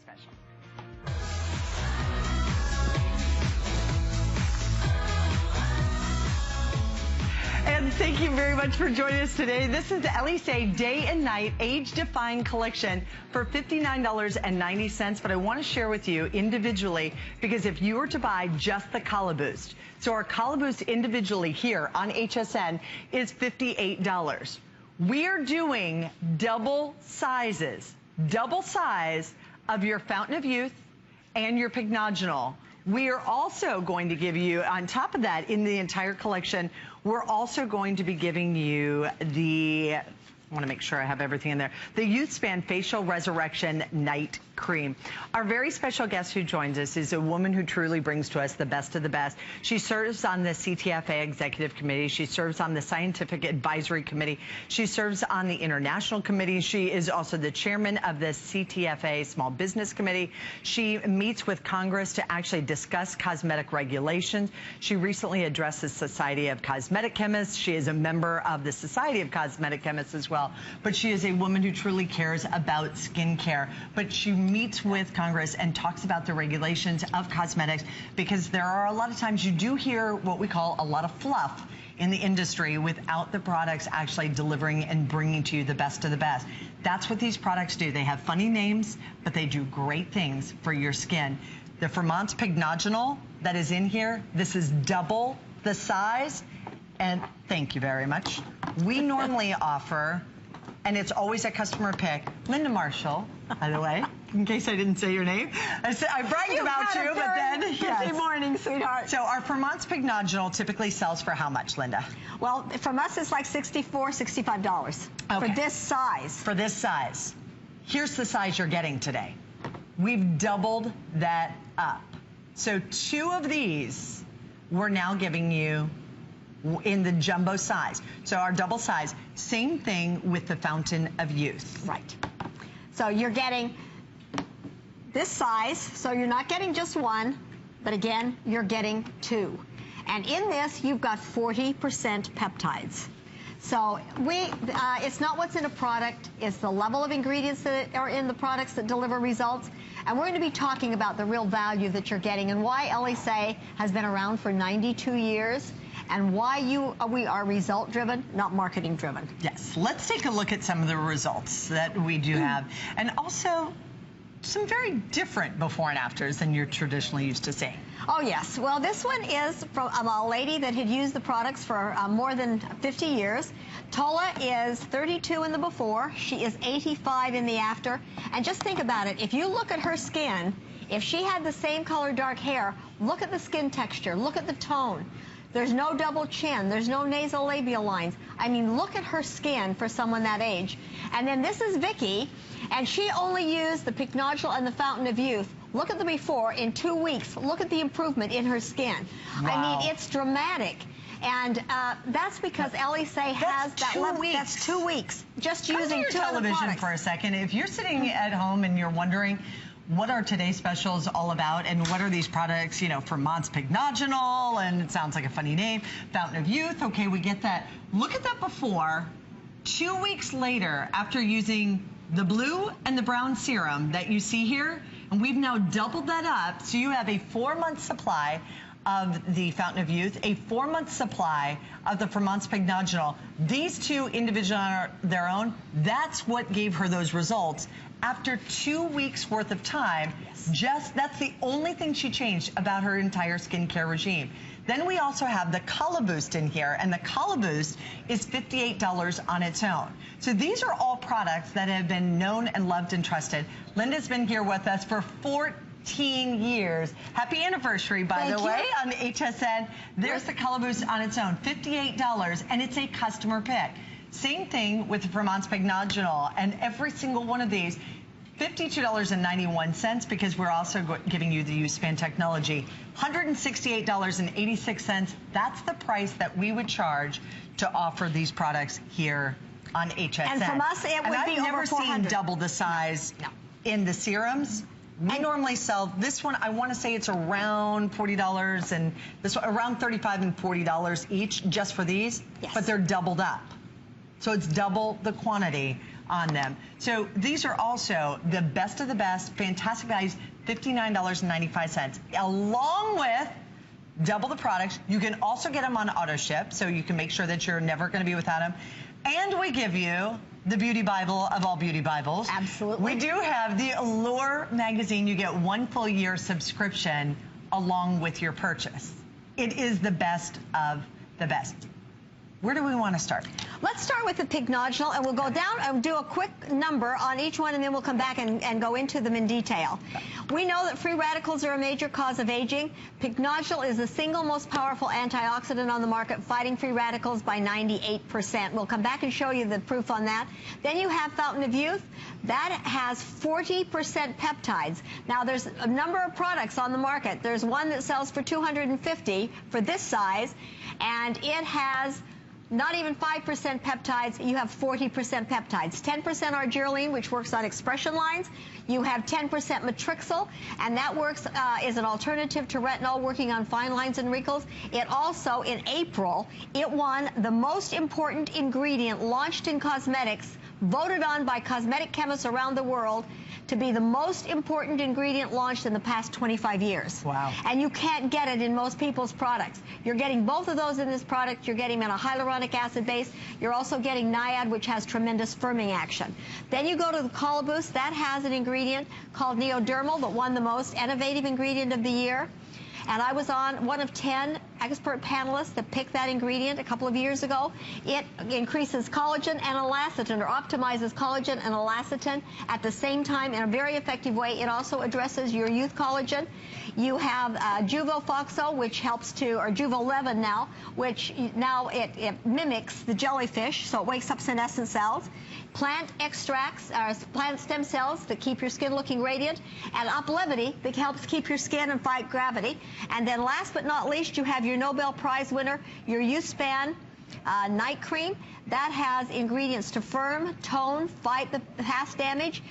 special. And thank you very much for joining us today. This is the Elysee Day and Night Age-Defying Collection for $59.90. But I want to share with you individually, because if you were to buy just the Color Boost, so our Color Boost individually here on HSN is $58. We are doing double size of your Fountain of Youth and your Pygnogenol. We are also going to give you, on top of that, in the entire collection, we're also going to be giving you the, I want to make sure I have everything in there, the Youth Span Facial Resurrection Night Cream. Our very special guest who joins us is a woman who truly brings to us the best of the best. She serves on the CTFA Executive Committee. She serves on the Scientific Advisory Committee. She serves on the International Committee. She is also the chairman of the CTFA Small Business Committee. She meets with Congress to actually discuss cosmetic regulations. She recently addressed the Society of Cosmetic Chemists. She is a member of the Society of Cosmetic Chemists as well. But she is a woman who truly cares about skincare. But she meets with Congress and talks about the regulations of cosmetics, because there are a lot of times you do hear what we call a lot of fluff in the industry without the products actually delivering and bringing to you the best of the best. That's what these products do. They have funny names, but they do great things for your skin. The Vermont's Pygnogenol that is in here, this is double the size, and thank you very much. We normally offer, and it's always a customer pick, Linda Marshall, by the way, in case I didn't say your name. I bragged about you, but then, yes. Good morning, sweetheart. So our Vermont's Pygnogenol typically sells for how much, Linda? Well, from us, it's like $64, $65 okay. For this size. For this size. Here's the size you're getting today. We've doubled that up. So 2 of these we're now giving you in the jumbo size. So our double size, same thing with the Fountain of Youth. Right. So you're getting this size, so you're not getting just 1, but again, you're getting 2. And in this, you've got 40% peptides. So it's not what's in a product, it's the level of ingredients that are in the products that deliver results. And we're going to be talking about the real value that you're getting and why Elysee has been around for 92 years. And why we are result-driven, not marketing-driven. Yes, let's take a look at some of the results that we do have. And also, some very different before and afters than you're traditionally used to seeing. Oh, yes. Well, this one is from a lady that had used the products for more than 50 years. Tola is 32 in the before. She is 85 in the after. And just think about it. If you look at her skin, if she had the same color dark hair, look at the skin texture, look at the tone. There's no double chin. There's no nasolabial lines. I mean, look at her skin for someone that age. And then this is Vicky, and she only used the Pygnogenol and the Fountain of Youth. Look at the before in 2 weeks. Look at the improvement in her skin. Wow. I mean, it's dramatic. And that's because Elysee has that level. That's 2 weeks. Just using 2 of the television for a second. If you're sitting at home and you're wondering, what are today's specials all about, and what are these products, you know, Vermont's Pygnogenol, and it sounds like a funny name, Fountain of Youth, okay, we get that. Look at that before. 2 weeks later, after using the blue and the brown serum that you see here, and we've now doubled that up, so you have a 4-month supply of the Fountain of Youth, a 4-month supply of the Vermont's Pygnogenol. These 2 individually on their own, that's what gave her those results. After 2 weeks worth of time, yes. That's the only thing she changed about her entire skincare regime. Then we also have the Color Boost in here, and the Color Boost is $58 on its own. So these are all products that have been known and loved and trusted. Linda's been here with us for 14 years. Happy anniversary, by the way, on HSN. There's the Color Boost on its own, $58, and it's a customer pick. Same thing with Vermont's Pygnogenol, and every single one of these, $52.91, because we're also giving you the Youth Span technology. $168.86, that's the price that we would charge to offer these products here on HSN. And from us, it would be over $400. I've never seen double the size in the serums. We normally sell this one, I want to say it's around $40, and this one around $35 and $40 each just for these, but they're doubled up. So it's double the quantity on them. So these are also the best of the best, fantastic values, $59.95, along with double the products. You can also get them on auto ship, so you can make sure that you're never going to be without them. And we give you the beauty Bible of all beauty Bibles. Absolutely. We do have the Allure magazine. You get 1 full year subscription along with your purchase. It is the best of the best. Where do we want to start? Let's start with the pycnogenol, and we'll go down and do a quick number on each one, and then we'll come back and go into them in detail. We know that free radicals are a major cause of aging. Pycnogenol is the single most powerful antioxidant on the market, fighting free radicals by 98%. We'll come back and show you the proof on that. Then you have Fountain of Youth. That has 40% peptides. Now, there's a number of products on the market. There's one that sells for $250 for this size, and it has not even 5% peptides. You have 40% peptides. 10% arginine, which works on expression lines. You have 10% matrixyl, and that works is an alternative to retinol, working on fine lines and wrinkles. It also, in April, it won the most important ingredient launched in cosmetics, voted on by cosmetic chemists around the world to be the most important ingredient launched in the past 25 years. Wow. And you can't get it in most people's products. You're getting both of those in this product. You're getting them in a hyaluronic acid base. You're also getting NIAID, which has tremendous firming action. Then you go to the Colla Boost. That has an ingredient called neodermal that won the most innovative ingredient of the year. And I was on one of 10 expert panelists that picked that ingredient a couple of years ago. It increases collagen and elastin, or optimizes collagen and elastin at the same time in a very effective way. It also addresses your youth collagen. You have Juvofoxo, which helps to, or Juvolevan now, which now it mimics the jellyfish, so it wakes up senescent cells. Plant extracts, plant stem cells that keep your skin looking radiant, and Uplevity that helps keep your skin and fight gravity. And then last but not least, you have your Nobel Prize winner, your Youth Span night cream. That has ingredients to firm, tone, fight the past damage,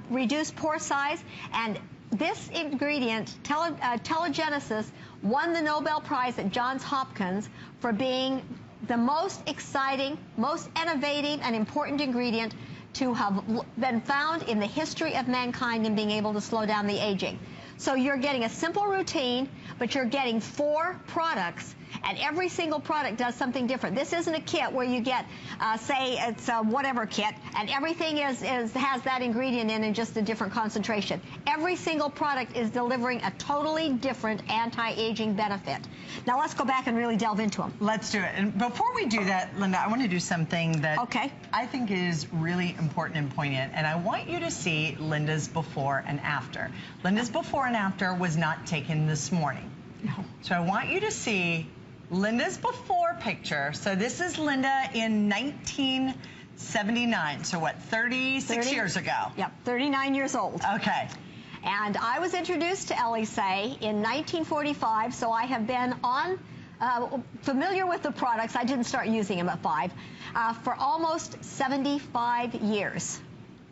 reduce pore size, and this ingredient, Telegenesis, won the Nobel Prize at Johns Hopkins for being the most exciting, most innovative and important ingredient to have been found in the history of mankind in being able to slow down the aging. So you're getting a simple routine, but you're getting 4 products, and every single product does something different. This isn't a kit where you get, say it's a whatever kit, and everything has that ingredient in just a different concentration. Every single product is delivering a totally different anti-aging benefit. Now let's go back and really delve into them. Let's do it. And before we do that, Linda, I want to do something that I think is really important and poignant, and I want you to see Linda's before and after. Linda's before and after was not taken this morning. No. So I want you to see Linda's before picture. So this is Linda in 1979. So what, 36 years ago? Yep, 39 years old. Okay. And I was introduced to Elysee in 1945, so I have been familiar with the products. I didn't start using them at 5, for almost 75 years.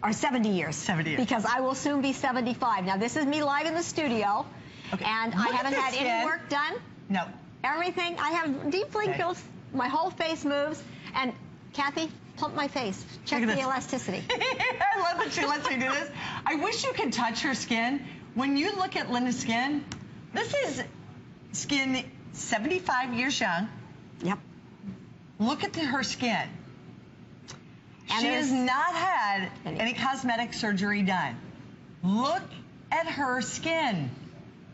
Or 70 years. 70 years. Because I will soon be 75. Now, this is me live in the studio, and I haven't had any work done. No. Everything. I have deep wrinkles. My whole face moves. And, Kathy, pump my face. Check the elasticity. I love that she lets me do this. I wish you could touch her skin. When you look at Linda's skin, this is skin 75 years young. Yep. Look at her skin. And she has not had any cosmetic surgery done. Look at her skin.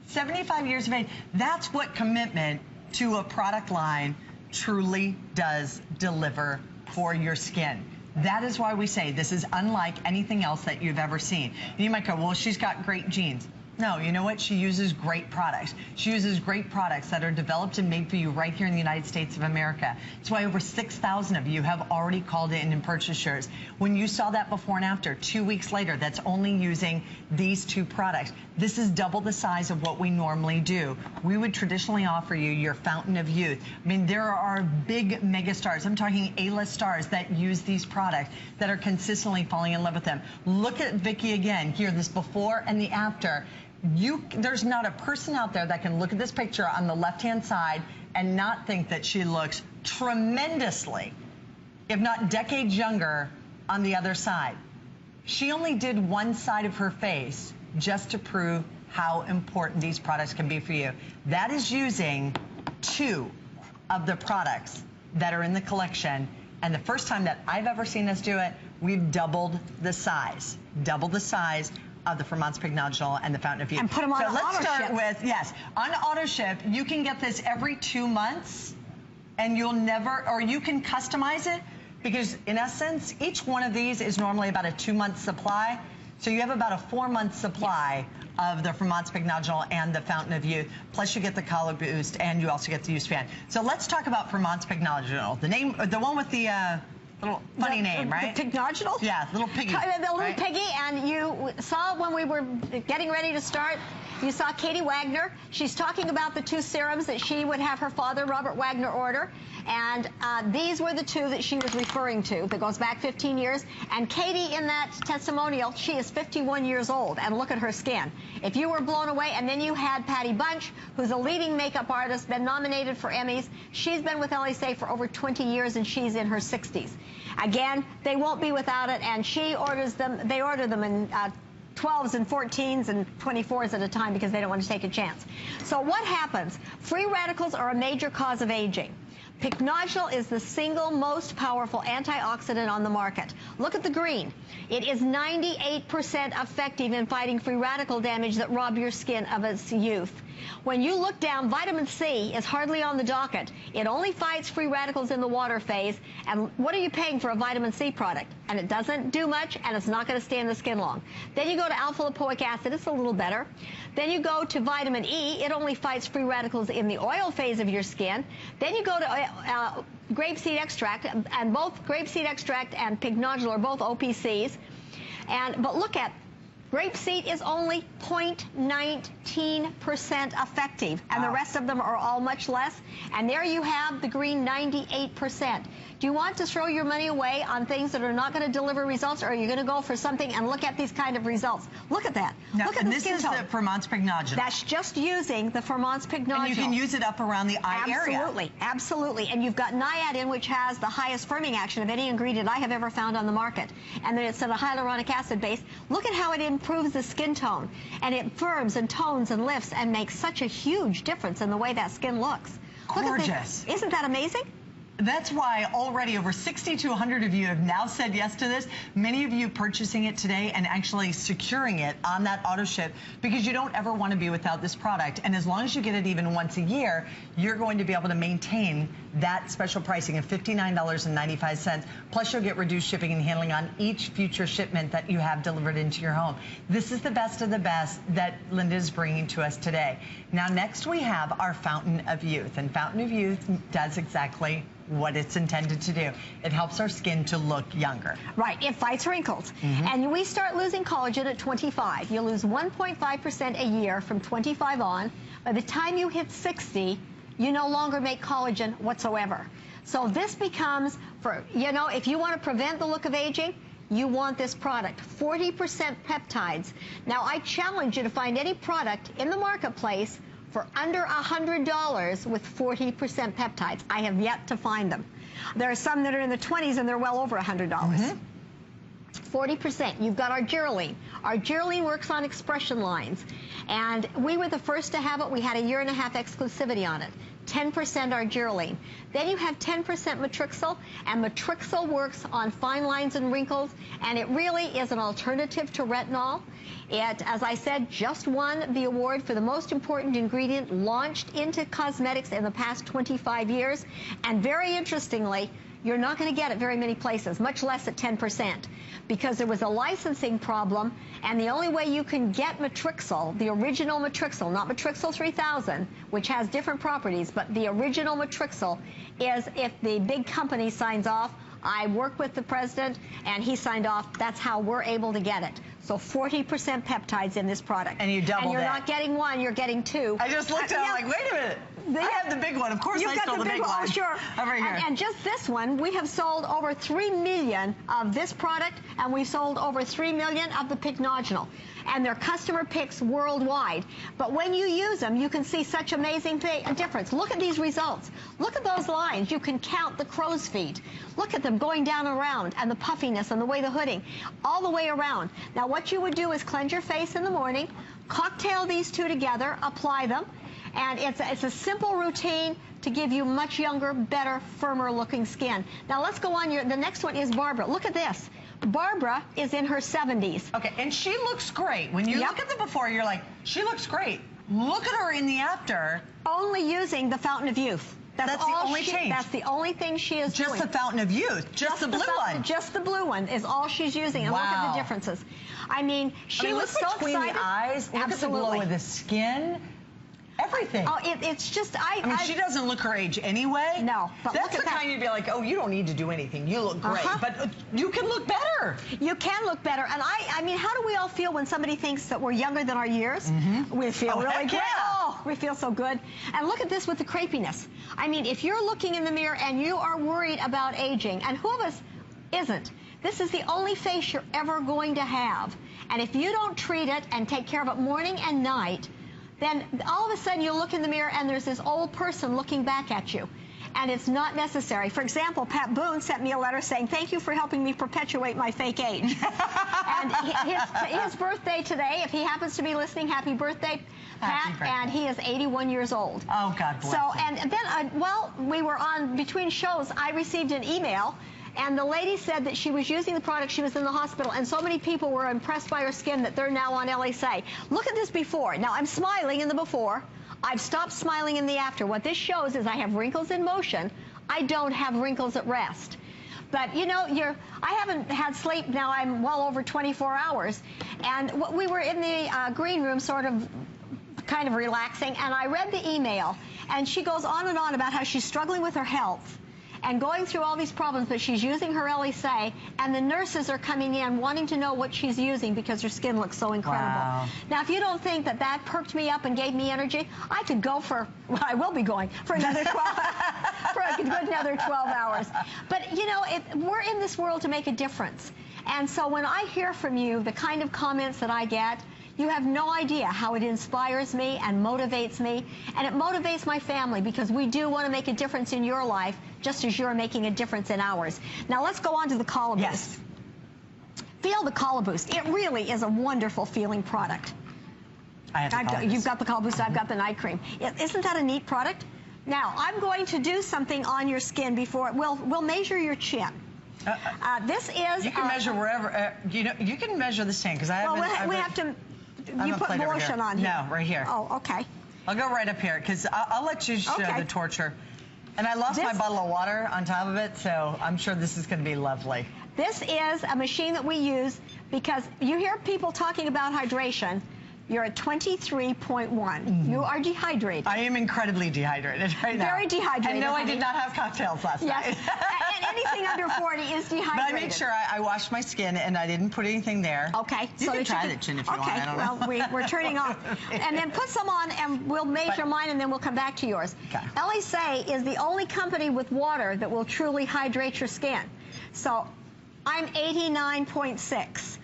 75 years of age. That's what commitment to a product line truly does deliver for your skin. That is why we say this is unlike anything else that you've ever seen. You might go, well, she's got great genes. No, you know what? She uses great products. She uses great products that are developed and made for you right here in the United States of America. That's why over 6,000 of you have already called in and purchased yours. When you saw that before and after, 2 weeks later, that's only using these 2 products. This is double the size of what we normally do. We would traditionally offer you your Fountain of Youth. I mean, there are big mega stars. I'm talking A-list stars that use these products that are consistently falling in love with them. Look at Vicki again. Here, this before and the after. There's not a person out there that can look at this picture on the left-hand side and not think that she looks tremendously, if not decades younger, on the other side. She only did one side of her face just to prove how important these products can be for you. That is using 2 of the products that are in the collection. And the first time that I've ever seen us do it, we've doubled the size of the Vermont's Pignogenol and the Fountain of Youth. And put them on so auto let's start ship. with, yes, on auto ship, you can get this every 2 months, and you'll never, or you can customize it, because in essence, each one of these is normally about a 2-month supply. So you have about a 4-month supply of the Vermont's Pignogenol and the Fountain of Youth. Plus you get the Collar Boost, and you also get the Youth Fan. So let's talk about Vermont's Pignogenol. The name, the one with the little funny name, right? The Pignogenol? Yeah, little piggy. The little right? piggy, and you saw when we were getting ready to start, you saw Katie Wagner. She's talking about the 2 serums that she would have her father, Robert Wagner, order. And these were the 2 that she was referring to that goes back 15 years. And Katie, in that testimonial, she is 51 years old. And look at her skin. If you were blown away, and then you had Patty Bunch, who's a leading makeup artist, been nominated for Emmys. She's been with Elysee for over 20 years, and she's in her 60s. Again, they won't be without it, and she orders them. They order them in 12s and 14s and 24s at a time because they don't want to take a chance. So what happens? Free radicals are a major cause of aging. Pignogenol is the single most powerful antioxidant on the market. Look at the green. It is 98% effective in fighting free radical damage that rob your skin of its youth. When you look down, vitamin C is hardly on the docket. It only fights free radicals in the water phase. And what are you paying for a vitamin C product? And it doesn't do much, and it's not going to stay in the skin long. Then you go to alpha-lipoic acid. It's a little better. Then you go to vitamin E. It only fights free radicals in the oil phase of your skin. Then you go to grapeseed extract, and both grapeseed extract and Pignogenol are both OPCs. But look at grapeseed is only 0.19% effective, and the rest of them are all much less. And there you have the green 98%. Do you want to throw your money away on things that are not going to deliver results, or are you going to go for something and look at these kind of results? Look at that. Now, look at the skin tone. This is the Vermont's Pignogenol. That's just using the Vermont's Pignogenol. And you can use it up around the eye area. Absolutely, absolutely. And you've got niacin, which has the highest firming action of any ingredient I have ever found on the market. And then it's a hyaluronic acid base. Look at how it improves the skin tone. And it firms and tones and lifts and makes such a huge difference in the way that skin looks. Gorgeous. Isn't that amazing? That's why already over 60 to 100 of you have now said yes to this. Many of you purchasing it today and actually securing it on that auto ship, because you don't ever want to be without this product. And as long as you get it even once a year, you're going to be able to maintain that special pricing of $59.95. Plus you'll get reduced shipping and handling on each future shipment that you have delivered into your home. This is the best of the best that Linda is bringing to us today. Now next we have our Fountain of Youth, and Fountain of Youth does exactly what it's intended to do. It helps our skin to look younger. Right, it fights wrinkles. And we start losing collagen at 25. You lose 1.5% a year from 25 on. By the time you hit 60, you no longer make collagen whatsoever. So this becomes, if you want to prevent the look of aging, you want this product. 40% peptides. Now, I challenge you to find any product in the marketplace for under $100 with 40% peptides. I have yet to find them. There are some that are in the 20s and they're well over $100. 40%. You've got our Geraldine. Our Geraldine works on expression lines. And we were the first to have it. We had a 1.5 year exclusivity on it. 10% our Geraldine. Then you have 10% Matrixyl, and Matrixyl works on fine lines and wrinkles, and it really is an alternative to retinol. It, as I said, just won the award for the most important ingredient launched into cosmetics in the past 25 years. And very interestingly, you're not going to get it very many places, much less at 10%, because there was a licensing problem, and the only way you can get Matrixyl, the original Matrixyl, not Matrixyl 3000, which has different properties, but the original Matrixyl, is if the big company signs off. I worked with the president, and he signed off. That's how we're able to get it. So 40% peptides in this product. And you doubled it. And you're not getting one, you're getting two. I just looked at it, I'm like, wait a minute. I have the big one. Of course I stole the big one. Oh, sure. Over here. And just this one, we have sold over 3 million of this product, and we sold over 3 million of the Pignogenol. and they're customer picks worldwide. But when you use them, you can see such amazing difference. Look at these results. Look at those lines. You can count the crow's feet. Look at them going down around, and the puffiness and the way the hooding, all the way around. Now what you would do is cleanse your face in the morning, cocktail these two together, apply them, and it's a simple routine to give you much younger, better, firmer looking skin. Now let's go on. The next one is Barbara. Look at this. Barbara is in her 70s. Okay, and she looks great. When you look at the before, you're like, she looks great. Look at her in the after. Only using the Fountain of Youth. That's the only change. That's the only thing she is doing. Just the Fountain of Youth. Just the blue one. Just the blue one is all she's using. And look at the differences. I mean, she was so excited. Between the eyes, look at the glow of the skin. Everything. Oh, it's just, I mean, she doesn't look her age anyway. No, but that's look at the kind you'd be like, oh, you don't need to do anything. You look great, but you can look better. You can look better, and I mean, how do we all feel when somebody thinks that we're younger than our years? We feel really good. Oh, we feel so good. And look at this with the crepiness. I mean, if you're looking in the mirror and you are worried about aging, and who of us isn't? This is the only face you're ever going to have, and if you don't treat it and take care of it morning and night, then all of a sudden you look in the mirror and there's this old person looking back at you. And it's not necessary. For example, Pat Boone sent me a letter saying, thank you for helping me perpetuate my fake age. And his birthday today, if he happens to be listening, happy birthday, Pat, and he is 81 years old. Oh, God bless him. And then, while we were on between shows, I received an email. And the lady said that she was using the product, she was in the hospital, and so many people were impressed by her skin that they're now on Elysee. Look at this before. Now, I'm smiling in the before. I've stopped smiling in the after. What this shows is I have wrinkles in motion. I don't have wrinkles at rest. But, you know, I haven't had sleep now. I'm well over 24 hours. And we were in the green room sort of kind of relaxing, and I read the email. And she goes on and on about how she's struggling with her health and going through all these problems, but she's using her Elysee, and the nurses are coming in wanting to know what she's using because her skin looks so incredible. Wow. Now, if you don't think that that perked me up and gave me energy, I could go for, well, I will be going for another 12, for a good another 12 hours. But, you know, we're in this world to make a difference. And so when I hear from you, the kind of comments that I get, you have no idea how it inspires me and motivates me, and it motivates my family because we do want to make a difference in your life just as you're making a difference in ours. Now let's go on to the Collar Boost. Yes. Feel the Collar Boost. It really is a wonderful feeling product. You've got the Collar Boost, I've got the night cream. Isn't that a neat product? Now, I'm going to do something on your skin before, we'll measure your chin. This is... You can measure wherever, you can measure the skin, because I haven't... Well, we have to... You put lotion on here. No, right here. Oh, okay. I'll go right up here, because I'll let you show the torture. And I lost my bottle of water on top of it, so I'm sure this is going to be lovely. This is a machine that we use because you hear people talking about hydration. You're at 23.1. You are dehydrated. I am incredibly dehydrated right now. Very dehydrated. And no, I did not have cocktails last night. And anything under 40 is dehydrated. But I made sure I washed my skin and I didn't put anything there. Okay. You can try the chin if you want. I don't know. Well, we're turning off. And then put some on and we'll measure mine and then we'll come back to yours. Okay. Elysee is the only company with water that will truly hydrate your skin. So I'm 89.6.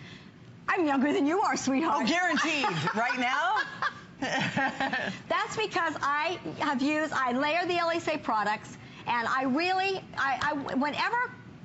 I'm younger than you are, sweetheart. Oh, guaranteed. Right now? That's because I layer the Elysee products, and I really, whenever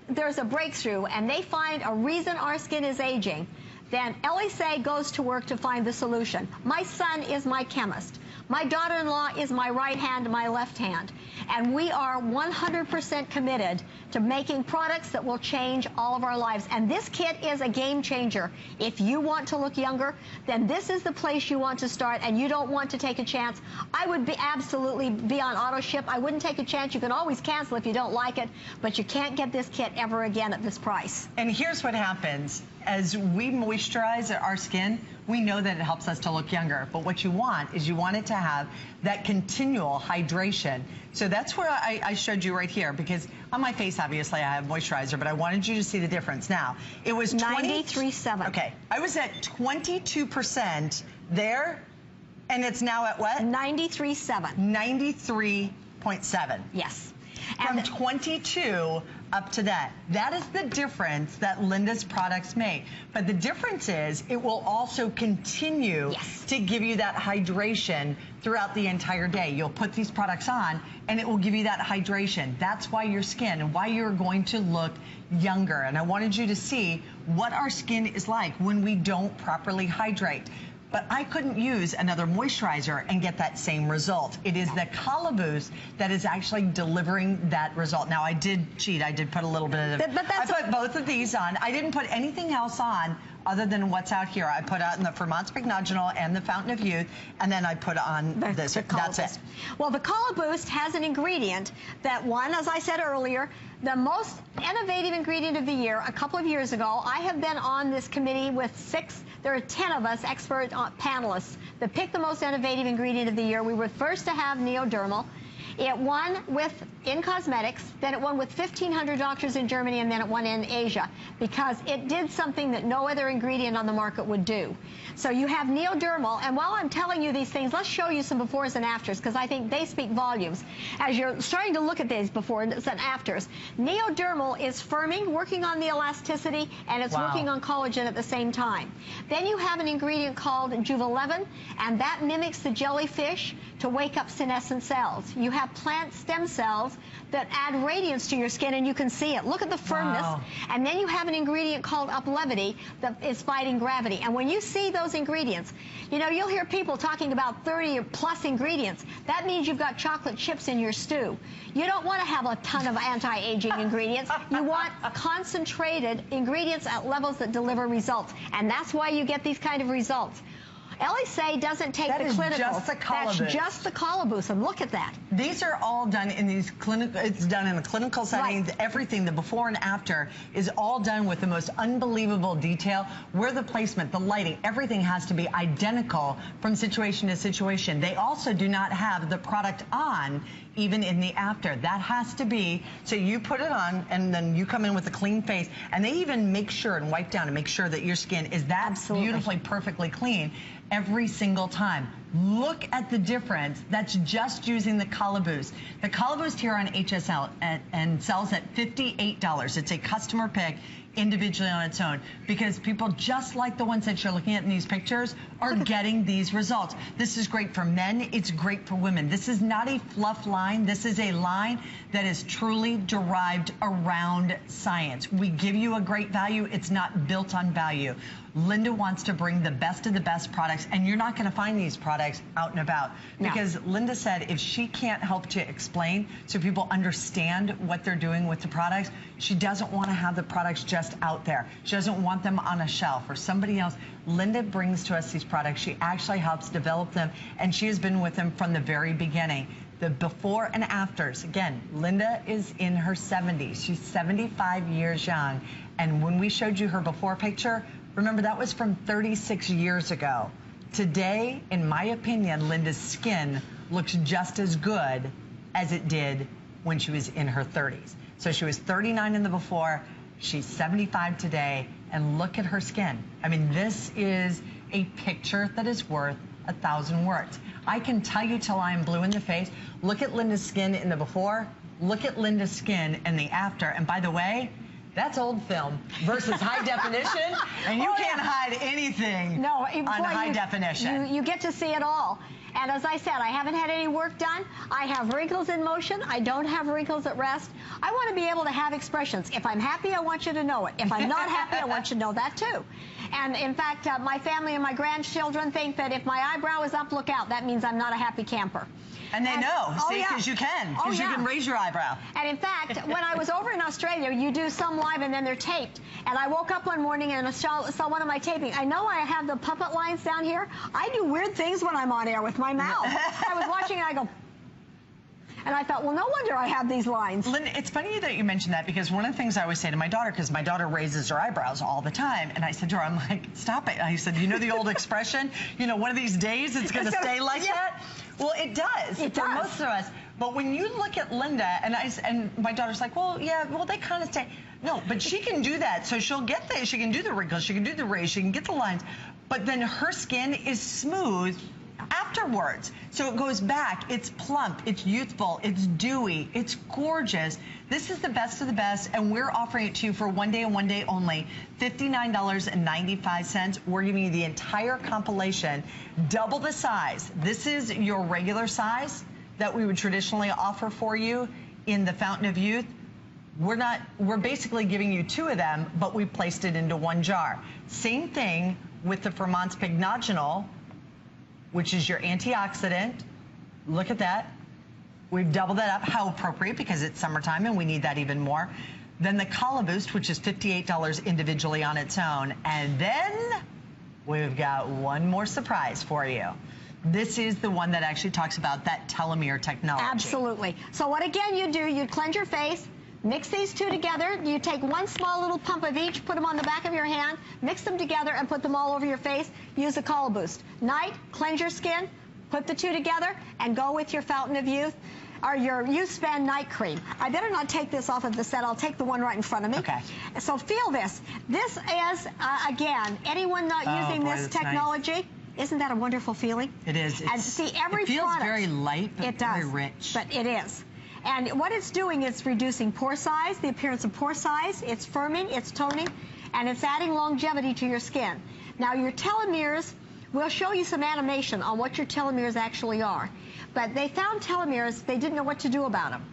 there's a breakthrough and they find a reason our skin is aging, then Elysee goes to work to find the solution. My son is my chemist. My daughter-in-law is my right hand, my left hand. And we are 100% committed to making products that will change all of our lives. And this kit is a game changer. If you want to look younger, then this is the place you want to start, and you don't want to take a chance. I would absolutely be on auto ship. I wouldn't take a chance. You can always cancel if you don't like it, but you can't get this kit ever again at this price. And here's what happens. As we moisturize our skin, we know that it helps us to look younger. But what you want is you want it to have that continual hydration. So that's where I showed you right here, because on my face, obviously, I have moisturizer, but I wanted you to see the difference. Now, it was 93.7. Okay, I was at 22% there, and it's now at what? 93.7. 93.7. Yes. From 22 up to that. That is the difference that Linda's products make. But the difference is it will also continue to give you that hydration throughout the entire day. You'll put these products on and it will give you that hydration. That's why your skin and why you're going to look younger. And I wanted you to see what our skin is like when we don't properly hydrate. But I couldn't use another moisturizer and get that same result. It is the Color Boost that is actually delivering that result. Now, I did cheat. I did put a little bit of... I put both of these on. I didn't put anything else on other than what's out here. I put out in the Vermont's Pignaginol and the Fountain of Youth, and then I put on this. That's it. Well, the Color Boost has an ingredient that, one, as I said earlier, the most innovative ingredient of the year. A couple of years ago, I have been on this committee with there are 10 of us expert panelists that picked the most innovative ingredient of the year. We were first to have Neodermal. It won in cosmetics, then it won with 1,500 doctors in Germany, and then it won in Asia because it did something that no other ingredient on the market would do. So you have Neodermal, and while I'm telling you these things, let's show you some befores and afters because I think they speak volumes. As you're starting to look at these befores and afters, Neodermal is firming, working on the elasticity, and it's working on collagen at the same time. Then you have an ingredient called Juve11, and that mimics the jellyfish to wake up senescent cells. You have plant stem cells that add radiance to your skin, and you can see it. Look at the firmness. And then you have an ingredient called Uplevity that is fighting gravity. And when you see those ingredients, you know, you'll hear people talking about 30 or plus ingredients. That means you've got chocolate chips in your stew. You don't want to have a ton of anti-aging ingredients. You want concentrated ingredients at levels that deliver results. And that's why you get these kind of results. Elysee doesn't take the clinical. That's just the Color Boost, and look at that. These are all done in these clinical. It's done in a clinical setting. Everything, the before and after, is all done with the most unbelievable detail. Where the placement, the lighting, everything has to be identical from situation to situation. They also do not have the product on even in the after. That has to be, so you put it on and then you come in with a clean face, and they even make sure and wipe down and make sure that your skin is that beautifully, perfectly clean every single time. Look at the difference. That's just using the Color Boost. The Color Boost here on HSN and sells at $58. It's a customer pick individually on its own because people just like the ones that you're looking at in these pictures are getting these results. This is great for men. It's great for women. This is not a fluff line. This is a line that is truly derived around science. We give you a great value. It's not built on value. Linda wants to bring the best of the best products, and you're not going to find these products out and about because Linda said if she can't help to explain so people understand what they're doing with the products, she doesn't want to have the products just out there. She doesn't want them on a shelf or somebody else. Linda brings to us these products. She actually helps develop them, and she has been with them from the very beginning. The before and afters. Again, Linda is in her 70s. She's 75 years young, and when we showed you her before picture, remember, that was from 36 years ago. Today, in my opinion, Linda's skin looks just as good as it did when she was in her 30s. So she was 39 in the before, she's 75 today, and look at her skin. I mean, this is a picture that is worth 1,000 words. I can tell you till I am blue in the face. Look at Linda's skin in the before, look at Linda's skin in the after, and by the way, that's old film versus high definition, and you can't hide anything on high definition. You get to see it all. And as I said, I haven't had any work done. I have wrinkles in motion. I don't have wrinkles at rest. I want to be able to have expressions. If I'm happy, I want you to know it. If I'm not happy, I want you to know that too. And in fact, my family and my grandchildren think that if my eyebrow is up, look out. That means I'm not a happy camper. And they know, see, because you can. Because you can raise your eyebrow. And in fact, when I was over in Australia, you do some live and then they're taped. And I woke up one morning and I saw one of my taping. I know I have the puppet lines down here. I do weird things when I'm on air with my mouth. I was watching and I go... And I thought, well, no wonder I have these lines. Lynn, it's funny that you mentioned that because one of the things I always say to my daughter, because my daughter raises her eyebrows all the time, and I said to her, I'm like, stop it. I said, you know the old expression, you know, one of these days it's going to stay like that? Well, it does. It for does. most of us. But when you look at Linda, and my daughter's like, well, yeah, well, they kind of stay. No, but she can do that. So she'll get she can do the wrinkles, she can do the raise, she can get the lines. But then her skin is smooth afterwards. So it goes back, it's plump, it's youthful, it's dewy, it's gorgeous. This is the best of the best, and we're offering it to you for one day and one day only, $59.95. We're giving you the entire compilation, double the size. This is your regular size that we would traditionally offer for you in the Fountain of Youth. We're basically giving you 2 of them, but we placed it into 1 jar. Same thing with the Vermont's Pignogenol, which is your antioxidant. Look at that. We've doubled that up. How appropriate, because it's summertime and we need that even more. Then the Coloboost, which is $58 individually on its own. And then we've got one more surprise for you. This is the one that actually talks about that telomere technology. Absolutely. So what again you do, you cleanse your face, mix these 2 together. You take 1 small little pump of each, put them on the back of your hand, mix them together and put them all over your face. Use the Coloboost. Night, cleanse your skin, put the 2 together, and go with your Fountain of Youth or your Youth Span Night Cream. I better not take this off of the set. I'll take the one right in front of me. Okay. So feel this. This is, again, anyone not using this technology, nice. Isn't that a wonderful feeling? It is. And see, every it feels product, very light, but it does, very rich. But it is. And what it's doing is reducing pore size, the appearance of pore size. It's firming, it's toning, and it's adding longevity to your skin. Now, your telomeres, we'll show you some animation on what your telomeres actually are. But they found telomeres, they didn't know what to do about them.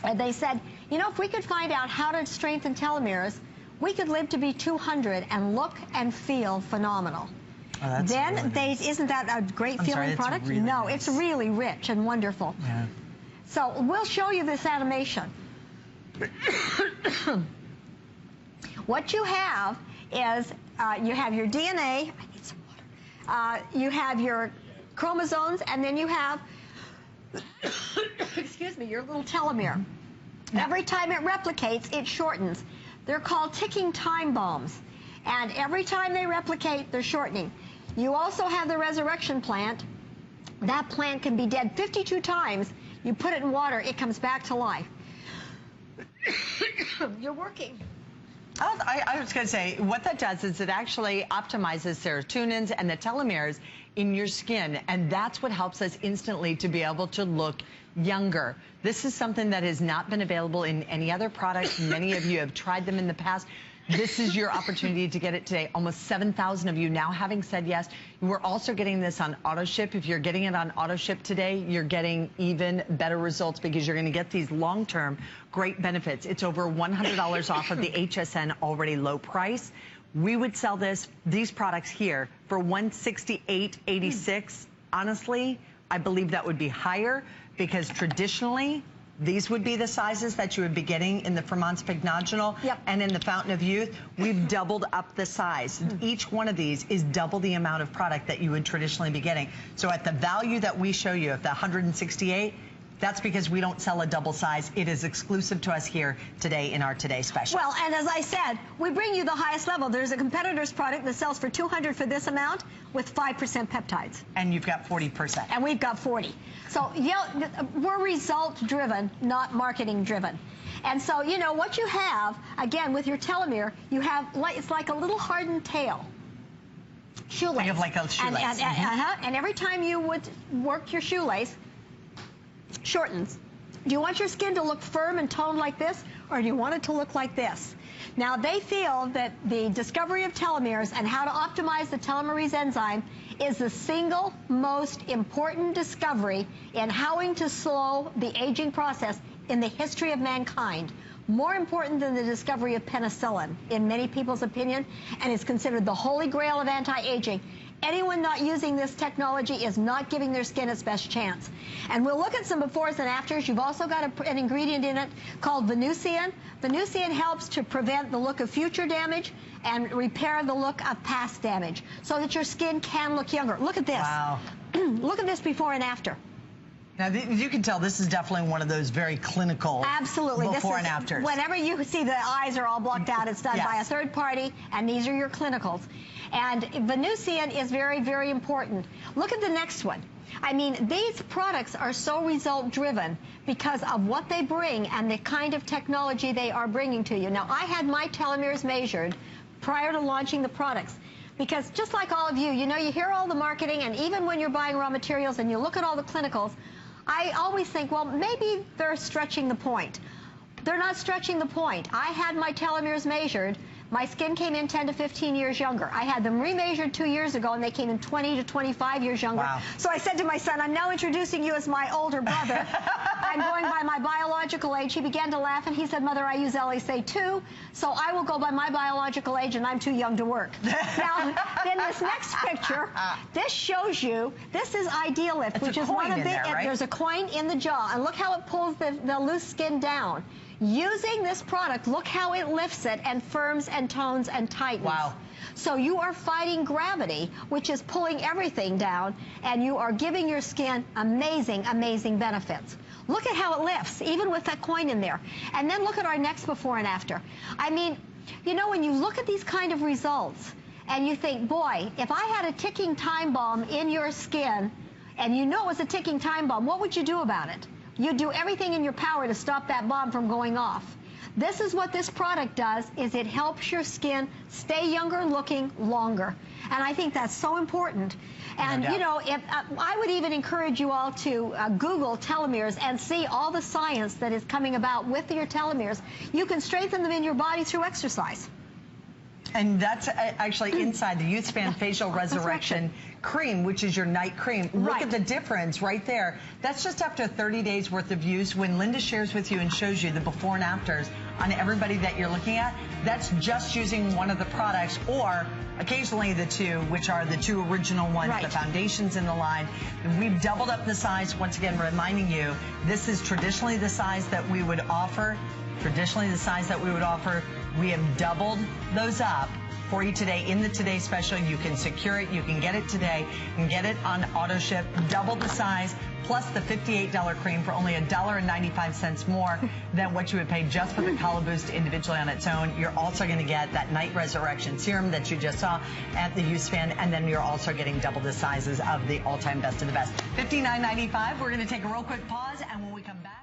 And they said, you know, if we could find out how to strengthen telomeres, we could live to be 200 and look and feel phenomenal. Oh, that's then really nice. Isn't that a great feeling product? Really no, nice. It's really rich and wonderful. Yeah. So we'll show you this animation. What you have is you have your DNA. I need some water. You have your chromosomes, and then you have, excuse me, your little telomere. Yeah. Every time it replicates, it shortens. They're called ticking time bombs. And every time they replicate, they're shortening. You also have the resurrection plant. That plant can be dead 52 times. You put it in water, it comes back to life. You're working. I was going to say, what that does is it actually optimizes serotonins and the telomeres in your skin, and that's what helps us instantly to be able to look younger. This is something that has not been available in any other product. Many of you have tried them in the past. This is your opportunity to get it today. Almost 7,000 of you now having said yes. We're also getting this on auto ship. If you're getting it on auto ship today, you're getting even better results because you're going to get these long-term great benefits. It's over $100 off of the HSN already low price. We would sell these products here for $168.86. Honestly, I believe that would be higher because traditionally, these would be the sizes that you would be getting in the Vermont's Pignogenol and in the Fountain of Youth. We've doubled up the size. Each one of these is double the amount of product that you would traditionally be getting. So at the value that we show you, at the $168, that's because we don't sell a double size. It is exclusive to us here today in our Today Special. Well, and as I said, we bring you the highest level. There's a competitor's product that sells for $200 for this amount with 5% peptides. And you've got 40%. And we've got 40. So, we're result-driven, not marketing-driven. And so, you know, what you have, again, with your telomere, you have, it's like a little hardened tail. Shoelace. You have like a shoelace. And every time you would work your shoelace, shortens. Do you want your skin to look firm and toned like this, or do you want it to look like this? Now, they feel that the discovery of telomeres and how to optimize the telomerase enzyme is the single most important discovery in how to slow the aging process in the history of mankind. More important than the discovery of penicillin, in many people's opinion, and is considered the holy grail of anti-aging. Anyone not using this technology is not giving their skin its best chance. And we'll look at some befores and afters. You've also got an ingredient in it called Venusian. Venusian helps to prevent the look of future damage and repair the look of past damage so that your skin can look younger. Look at this. Wow. Look at this before and after. Now, you can tell this is definitely one of those very clinical before and afters. Whenever you see the eyes are all blocked out, it's done by a third party, and these are your clinicals. And Venusian is very, very important. Look at the next one. I mean, these products are so result-driven because of what they bring and the kind of technology they are bringing to you. Now, I had my telomeres measured prior to launching the products. Because just like all of you, you know, you hear all the marketing, and even when you're buying raw materials and you look at all the clinicals, I always think, well, maybe they're stretching the point. They're not stretching the point. I had my telomeres measured. My skin came in 10 to 15 years younger. I had them remeasured 2 years ago, and they came in 20 to 25 years younger. Wow. So I said to my son, I'm now introducing you as my older brother. I'm going by my biological age. He began to laugh, and he said, Mother, I use Elysee too, so I will go by my biological age, and I'm too young to work. Now, in this next picture, this shows you, this is IdeaLift, It's which a is one coin of in the, there, right? there's a coin in the jaw, and look how it pulls the loose skin down. Using this product, look how it lifts it and firms and tones and tightens. Wow. So you are fighting gravity, which is pulling everything down, and you are giving your skin amazing, amazing benefits. Look at how it lifts, even with that coin in there. And then look at our next before and after. I mean, you know, when you look at these kind of results and you think, boy, if I had a ticking time bomb in your skin and you know it was a ticking time bomb, what would you do about it? You do everything in your power to stop that bomb from going off. This is what this product does, is it helps your skin stay younger looking longer. And I think that's so important. And, No doubt. you know, if, I would even encourage you all to Google telomeres and see all the science that is coming about with your telomeres. You can strengthen them in your body through exercise. And that's actually inside the YouthSpan Facial Resurrection Cream, which is your night cream. Look Right. at the difference right there. That's just after 30 days worth of use. When Linda shares with you and shows you the before and afters on everybody that you're looking at, that's just using one of the products, or occasionally the two, which are the two original ones, Right. the foundations in the line. We've doubled up the size. Once again, reminding you, this is traditionally the size that we would offer. We have doubled those up for you today in the Today Special. You can secure it. You can get it today and get it on auto ship. Double the size, plus the $58 cream for only $1.95 more than what you would pay just for the Color Boost individually on its own. You're also going to get that Night Resurrection Serum that you just saw at the YouthSpan, and then you're also getting double the sizes of the all-time best of the best. $59.95. We're going to take a real quick pause, and when we come back,